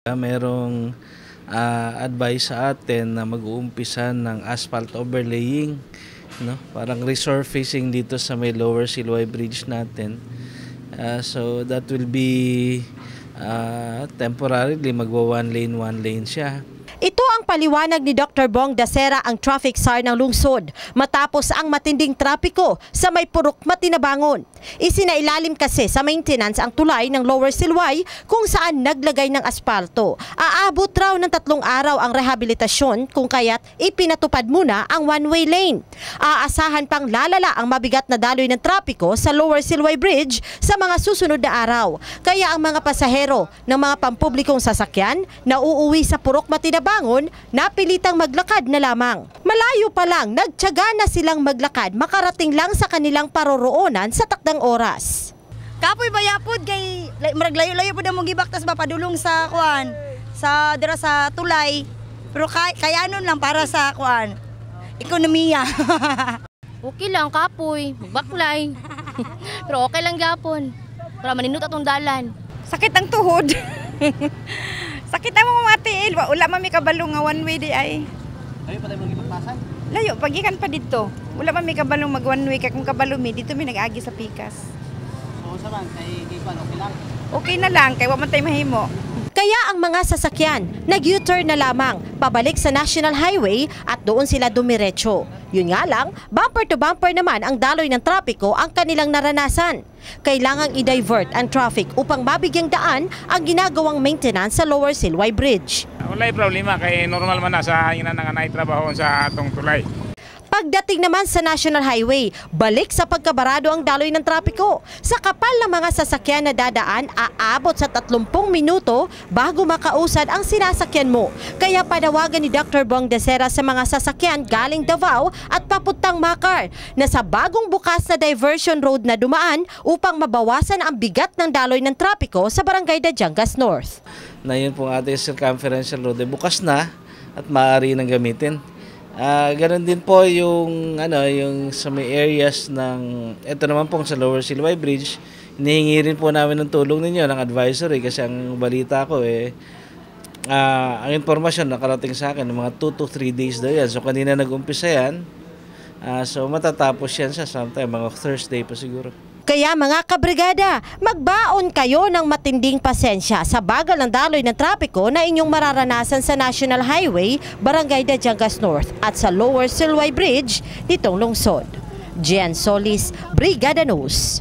Merong advice sa atin na mag-uumpisa ng asphalt overlaying, no? Parang resurfacing dito sa may Lower Silway Bridge natin. So that will be temporarily magwa one lane siya. Ito ang paliwanag ni Dr. Bong Dasera, ang traffic czar ng lungsod, matapos ang matinding trapiko sa may Purok Matinabangon. Isinailalim kasi sa maintenance ang tulay ng Lower Silway kung saan naglagay ng aspalto. Aabot raw ng 3 araw ang rehabilitasyon kung kaya't ipinatupad muna ang one-way lane. Aasahan pang lalala ang mabigat na daloy ng trapiko sa Lower Silway Bridge sa mga susunod na araw. Kaya ang mga pasahero ng mga pampublikong sasakyan na uuwi sa Purok Matinabangon napilitang maglakad na lamang. Malayo pa lang, nagtiyaga na silang maglakad makarating lang sa kanilang paroroonan sa takdang oras. Kapoy bayapod kay maraglayo-layo pud mo gibak tas mapadulong sa kuan sa dira sa tulay. Pero kaya nun lang para sa kuan ekonomiya. Okay lang kapoy, baklay. Pero okay lang gyapon. Para maninot atong dalan. Sakit ang tuhod. Sakit ang mga matiil. Wala man mi kabalo nga one way di ay. Layo pa tayo magipagpasan? Layo pagikan pa dito. Wala man mi kabalo mag one way kay kung kabalo mi dito mi nag-agi sa pikas. So sa man kay Giban okay lang? Okay na lang kay wa man tay mahimo. Kaya ang mga sasakyan nag-U-turn na lamang pabalik sa National Highway at doon sila dumiretso. Yun nga lang, bumper to bumper naman ang daloy ng trapiko ang kanilang naranasan. Kailangang i-divert ang traffic upang mabigyang daan ang ginagawang maintenance sa Lower Silway Bridge. Walay problema kay normal man na sa ina nga naitrabaho sa atong tulay. Pagdating naman sa National Highway, balik sa pagkabarado ang daloy ng trapiko. Sa kapal ng mga sasakyan na dadaan, aabot sa 30 minuto bago makausad ang sinasakyan mo. Kaya panawagan ni Dr. Bong Dasera sa mga sasakyan galing Davao at papuntang Macar na sa bagong bukas na diversion road na dumaan upang mabawasan ang bigat ng daloy ng trapiko sa Barangay Dajangas North. Na yun pong ating circumferential road bukas na at maaari nang gamitin. Ganon din po yung yung sa may areas ng ito naman pong sa Lower Silway Bridge, hinihingi rin po namin ng tulong ninyo ng advisory kasi ang balita ko ang impormasyon nakarating sa akin ng mga 2 to 3 days daw yan. So kanina nag-umpisa yan. So matatapos yan sa sometime mga Thursday pa siguro. Kaya mga kabrigada, magbaon kayo ng matinding pasensya sa bagal ng daloy ng trapiko na inyong mararanasan sa National Highway, Barangay Dajangas North at sa Lower Silway Bridge nitong lungsod. Jen Solis, Brigada News.